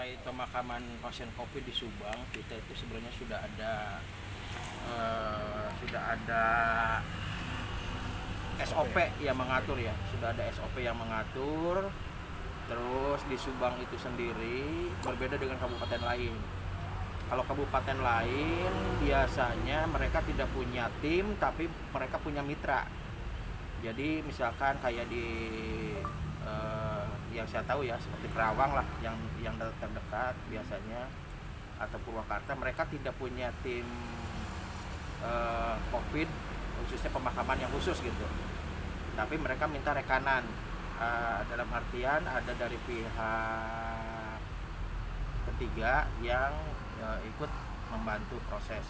terkait pemakaman pasien COVID di Subang, kita itu sebenarnya sudah ada SOP yang mengatur ya, sudah ada SOP yang mengatur. Terus di Subang itu sendiri berbeda dengan kabupaten lain. Kalau kabupaten lain biasanya mereka tidak punya tim, tapi mereka punya mitra. Jadi misalkan kayak di yang saya tahu ya, seperti Kerawang lah yang terdekat biasanya, atau Purwakarta, mereka tidak punya tim COVID khususnya pemakaman yang khusus gitu. Tapi mereka minta rekanan, dalam artian ada dari pihak ketiga yang ikut membantu proses.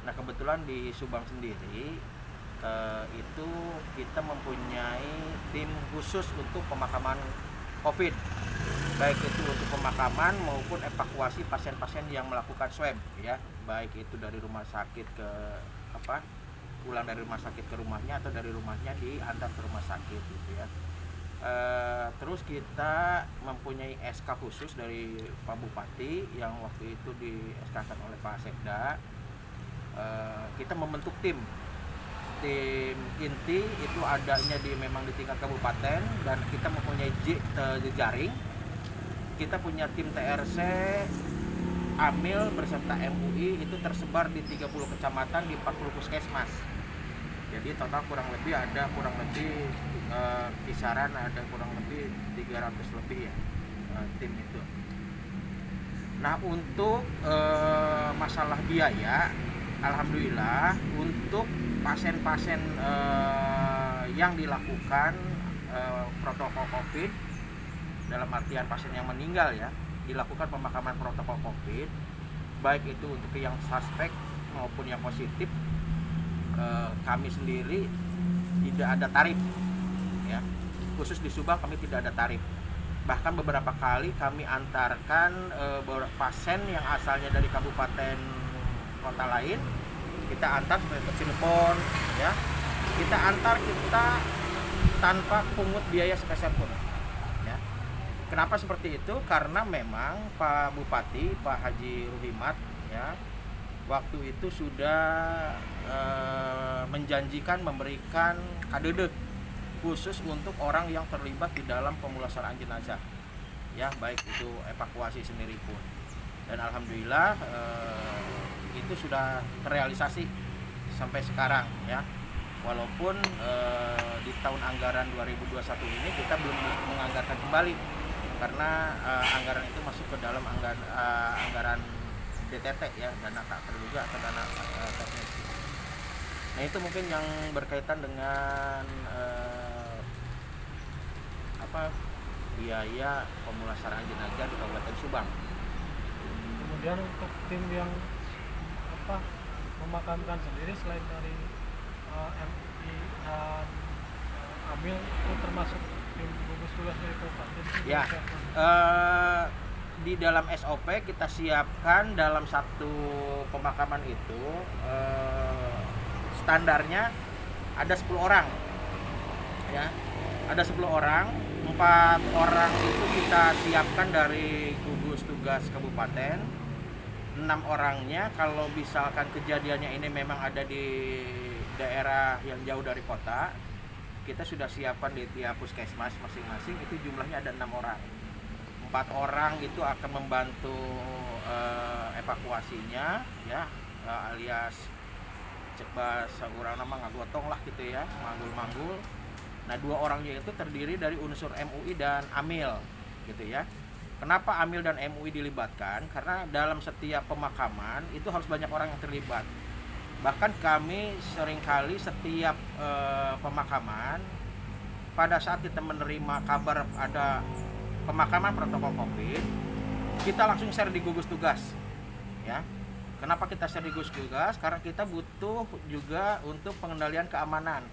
Nah kebetulan di Subang sendiri itu kita mempunyai tim khusus untuk pemakaman COVID, baik itu untuk pemakaman maupun evakuasi pasien-pasien yang melakukan swab ya, baik itu dari rumah sakit ke pulang dari rumah sakit ke rumahnya atau dari rumahnya diantar ke rumah sakit gitu ya. Terus kita mempunyai SK khusus dari Pak Bupati yang waktu itu di SK-kan oleh Pak Sekda. Kita membentuk tim inti itu adanya memang di tingkat kabupaten, dan kita mempunyai jejaring. Kita punya tim TRC, AMIL beserta MUI itu tersebar di 30 kecamatan di 40 puskesmas. Jadi total kurang lebih kisaran ada kurang lebih 300 lebih ya tim itu. Nah untuk masalah biaya, alhamdulillah untuk pasien-pasien yang dilakukan protokol COVID, dalam artian pasien yang meninggal ya, dilakukan pemakaman protokol COVID, baik itu untuk yang suspek maupun yang positif, kami sendiri tidak ada tarif ya, khusus di Subang kami tidak ada tarif. Bahkan beberapa kali kami antarkan pasien yang asalnya dari kabupaten kota lain, kita antar ke Cirebon ya, kita tanpa pungut biaya sepeser pun ya. Kenapa seperti itu? Karena memang Pak Bupati, Pak Haji Ruhimat ya, waktu itu sudah menjanjikan memberikan KDD khusus untuk orang yang terlibat di dalam pemulasaraan jenazah ya, baik itu evakuasi sendiri pun. Dan alhamdulillah itu sudah terrealisasi sampai sekarang ya, walaupun di tahun anggaran 2021 ini kita belum menganggarkan kembali karena anggaran itu masuk ke dalam anggaran DTT ya, dana tak terduga atau dana teknis. Nah itu mungkin yang berkaitan dengan biaya pemulasaraan jenazah di Kabupaten Subang. Kemudian untuk tim yang memakamkan sendiri selain dari MI dan AMIL, itu termasuk tim gugus tugas dari kabupaten ya. Di dalam SOP kita siapkan dalam satu pemakaman itu standarnya ada 10 orang ya, ada 10 orang. 4 orang itu kita siapkan dari gugus tugas kabupaten. 6 orangnya kalau misalkan kejadiannya ini memang ada di daerah yang jauh dari kota, kita sudah siapkan di tiap puskesmas masing-masing, itu jumlahnya ada 6 orang. 4 orang itu akan membantu evakuasinya ya, alias cek bahasa urang nama ngagotong lah gitu ya, manggul-manggul. Nah 2 orangnya itu terdiri dari unsur MUI dan AMIL gitu ya. Kenapa AMIL dan MUI dilibatkan? Karena dalam setiap pemakaman itu harus banyak orang yang terlibat. Bahkan kami seringkali setiap pemakaman, pada saat kita menerima kabar ada pemakaman protokol COVID, kita langsung share di gugus tugas ya. Kenapa kita share di gugus tugas? Karena kita butuh juga untuk pengendalian keamanan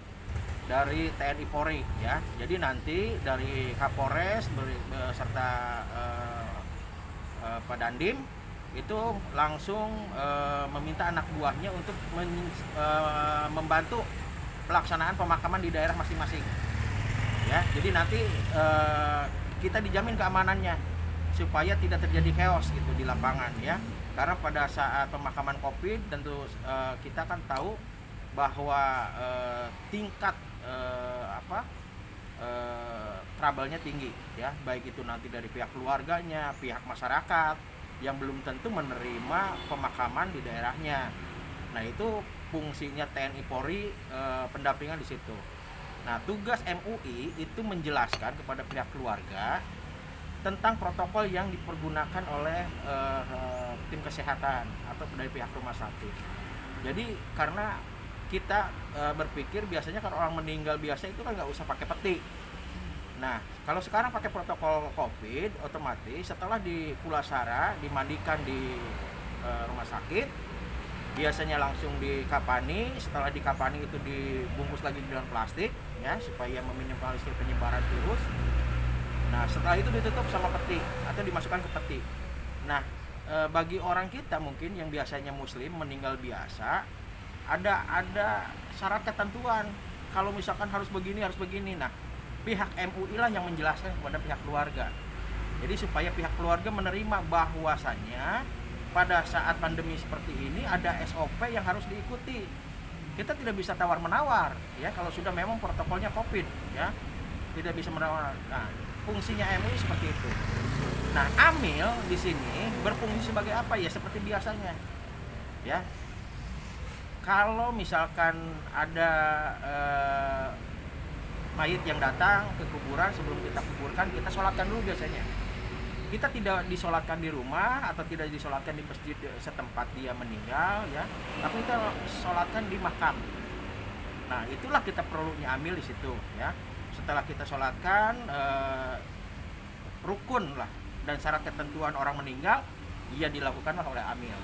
dari TNI Polri ya. Jadi nanti dari Kapolres beserta Pak Dandim itu langsung meminta anak buahnya untuk membantu pelaksanaan pemakaman di daerah masing-masing ya. Jadi nanti kita dijamin keamanannya supaya tidak terjadi chaos gitu di lapangan ya. Karena pada saat pemakaman Covid tentu kita kan tahu bahwa tingkat trouble-nya tinggi ya, baik itu nanti dari pihak keluarganya, pihak masyarakat yang belum tentu menerima pemakaman di daerahnya. Nah, itu fungsinya TNI Polri pendampingan di situ. Nah, tugas MUI itu menjelaskan kepada pihak keluarga tentang protokol yang dipergunakan oleh tim kesehatan atau dari pihak rumah sakit. Jadi karena kita berpikir biasanya kalau orang meninggal biasa itu kan nggak usah pakai peti. Nah, kalau sekarang pakai protokol COVID, otomatis setelah di pulasara dimandikan di rumah sakit, biasanya langsung dikapani. Setelah dikapani itu dibungkus lagi di dalam plastik ya, supaya meminimalisir penyebaran virus. Nah, setelah itu ditutup sama peti atau dimasukkan ke peti. Nah, bagi orang kita mungkin yang biasanya muslim meninggal biasa, ada syarat ketentuan. Kalau misalkan harus begini. Nah, pihak MUI lah yang menjelaskan kepada pihak keluarga. Jadi supaya pihak keluarga menerima bahwasannya pada saat pandemi seperti ini ada SOP yang harus diikuti. Kita tidak bisa tawar-menawar ya, kalau sudah memang protokolnya Covid ya. Tidak bisa menawar. Nah, fungsinya MUI seperti itu. Nah, AMIL di sini berfungsi sebagai apa ya? Seperti biasanya. Ya. Kalau misalkan ada mayit yang datang ke kuburan, sebelum kita kuburkan, kita sholatkan dulu biasanya. Kita tidak disolatkan di rumah atau tidak disolatkan di masjid setempat dia meninggal ya, tapi kita sholatkan di makam. Nah, itulah kita perlunya AMIL di situ ya. Setelah kita sholatkan rukun lah dan syarat ketentuan orang meninggal, ia dilakukan oleh AMIL.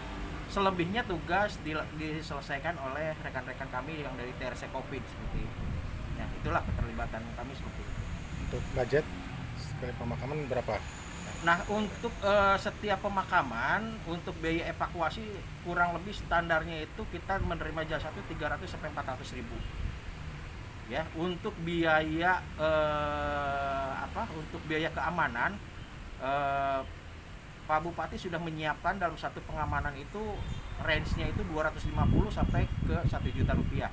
Selebihnya tugas diselesaikan oleh rekan-rekan kami yang dari TRC Covid seperti itu. Ya, itulah keterlibatan kami seperti itu. Untuk budget sekali pemakaman berapa? Nah, untuk setiap pemakaman, untuk biaya evakuasi kurang lebih standarnya itu kita menerima jasa itu 300 sampai 400 ribu. Ya, untuk biaya untuk biaya keamanan, Pak Bupati sudah menyiapkan dalam satu pengamanan itu range-nya itu 250 sampai ke 1 juta rupiah.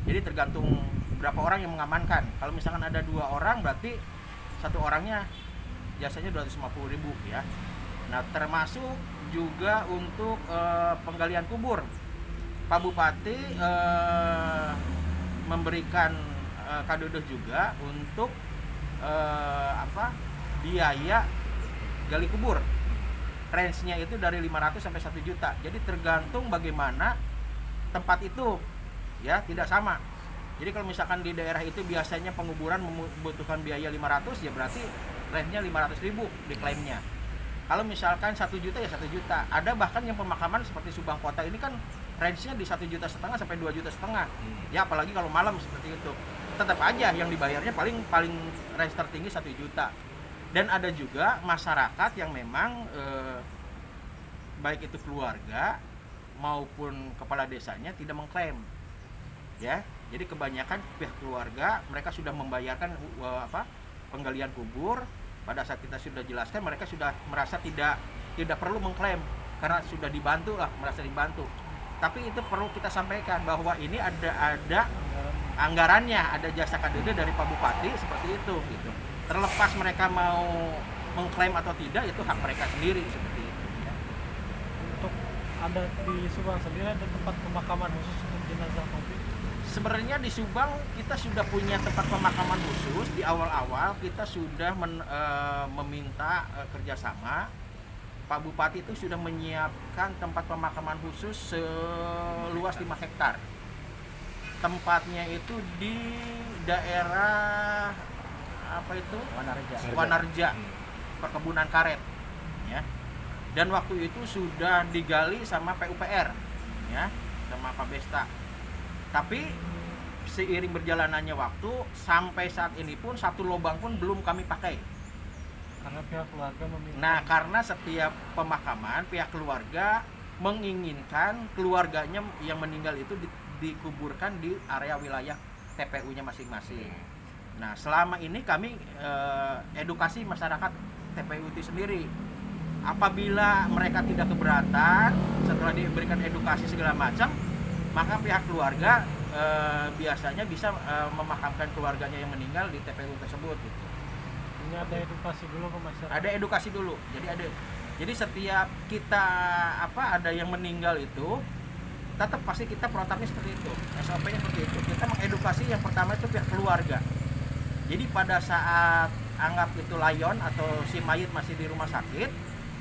Jadi tergantung berapa orang yang mengamankan. Kalau misalkan ada 2 orang berarti satu orangnya jasanya 250 ribu ya. Nah, termasuk juga untuk penggalian kubur. Pak Bupati memberikan kadodo juga untuk biaya gali kubur. Range-nya itu dari 500 sampai 1 juta. Jadi tergantung bagaimana tempat itu ya, tidak sama. Jadi kalau misalkan di daerah itu biasanya penguburan membutuhkan biaya 500, ya berarti range-nya 500 ribu diklaimnya. Kalau misalkan 1 juta ya 1 juta. Ada bahkan yang pemakaman seperti Subang Kota ini kan range-nya di 1,5 juta sampai 2,5 juta. Ya apalagi kalau malam seperti itu. Tetap aja yang dibayarnya paling range tertinggi 1 juta. Dan ada juga masyarakat yang memang baik itu keluarga maupun kepala desanya tidak mengklaim. Ya, jadi kebanyakan pihak keluarga mereka sudah membayarkan penggalian kubur. Pada saat kita sudah jelaskan, mereka sudah merasa tidak perlu mengklaim karena sudah dibantu lah, merasa dibantu. Tapi itu perlu kita sampaikan bahwa ini ada anggarannya, ada jasa kadodo dari Pak Bupati seperti itu gitu. Terlepas mereka mau mengklaim atau tidak, itu hak mereka sendiri seperti itu ya. Untuk ada di Subang sendiri ada tempat pemakaman khusus untuk jenazah Covid? Sebenarnya di Subang kita sudah punya tempat pemakaman khusus. Di awal-awal kita sudah meminta kerjasama. Pak Bupati itu sudah menyiapkan tempat pemakaman khusus seluas 5 hektar. Tempatnya itu di daerah Wanarja, perkebunan karet ya. Dan waktu itu sudah digali sama PUPR ya, sama Pak Besta. Tapi seiring berjalannya waktu sampai saat ini pun satu lubang pun belum kami pakai. Karena pihak keluarga meminta. Nah, karena setiap pemakaman pihak keluarga menginginkan keluarganya yang meninggal itu dikuburkan di area wilayah TPU-nya masing-masing. Nah, selama ini kami edukasi masyarakat TPU itu sendiri. Apabila mereka tidak keberatan setelah diberikan edukasi segala macam, maka pihak keluarga biasanya bisa memakamkan keluarganya yang meninggal di TPU tersebut gitu. Ini ada edukasi dulu ke masyarakat. Ada edukasi dulu. Jadi setiap kita ada yang meninggal itu tetap pasti kita protapnya seperti itu. SOP-nya seperti itu. Kita mengedukasi yang pertama itu pihak keluarga. Jadi pada saat anggap itu layon atau si mayit masih di rumah sakit,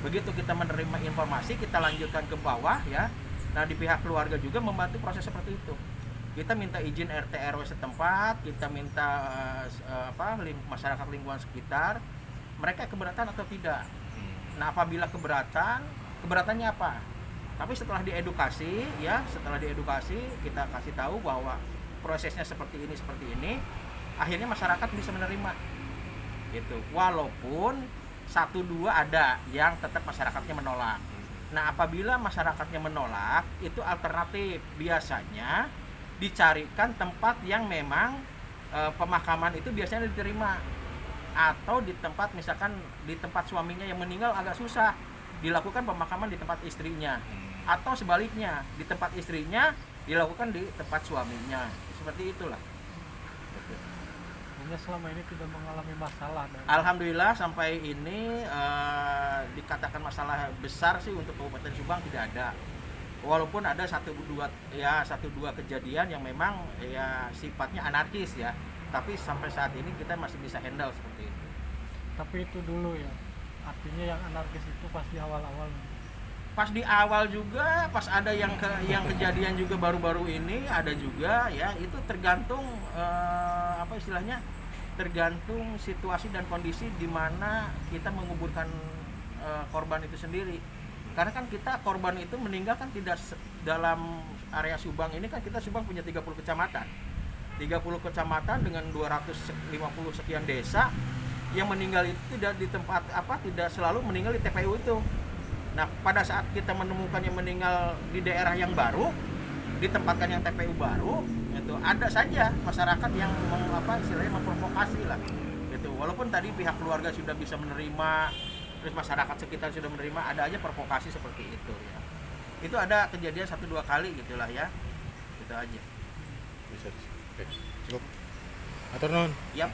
begitu kita menerima informasi kita lanjutkan ke bawah ya. Nah di pihak keluarga juga membantu proses seperti itu. Kita minta izin RT RW setempat, kita minta masyarakat lingkungan sekitar, mereka keberatan atau tidak. Nah apabila keberatannya apa? Tapi setelah diedukasi kita kasih tahu bahwa prosesnya seperti ini, akhirnya masyarakat bisa menerima gitu. Walaupun 1-2 ada yang tetap masyarakatnya menolak. Nah apabila masyarakatnya menolak, itu alternatif biasanya dicarikan tempat yang memang pemakaman itu biasanya diterima, atau di tempat misalkan di tempat suaminya yang meninggal agak susah dilakukan pemakaman di tempat istrinya, atau sebaliknya di tempat istrinya dilakukan di tempat suaminya, seperti itulah. Hanya selama ini tidak mengalami masalah. Alhamdulillah sampai ini dikatakan masalah besar sih untuk Kabupaten Subang tidak ada. Walaupun ada 1-2 kejadian yang memang ya sifatnya anarkis ya, tapi sampai saat ini kita masih bisa handle seperti itu. Tapi itu dulu ya, artinya yang anarkis itu pas di awal-awal. Pas di awal juga, pas ada yang kejadian juga baru-baru ini ada juga ya, itu tergantung tergantung situasi dan kondisi di mana kita menguburkan korban itu sendiri. Karena kan kita korban itu meninggal kan tidak dalam area Subang ini kan, kita Subang punya 30 kecamatan. 30 kecamatan dengan 250 sekian desa, yang meninggal itu tidak di tempat tidak selalu meninggal di TPU itu. Nah, pada saat kita menemukan yang meninggal di daerah yang baru, ditempatkan yang TPU baru, itu ada saja masyarakat yang istilahnya memprovokasi lah. Gitu. Walaupun tadi pihak keluarga sudah bisa menerima, terus masyarakat sekitar sudah menerima, ada aja provokasi seperti itu ya. Itu ada kejadian 1-2 kali gitulah ya. Gitu aja. Bisa. Oke. Cukup. Atur nuhun. Yap.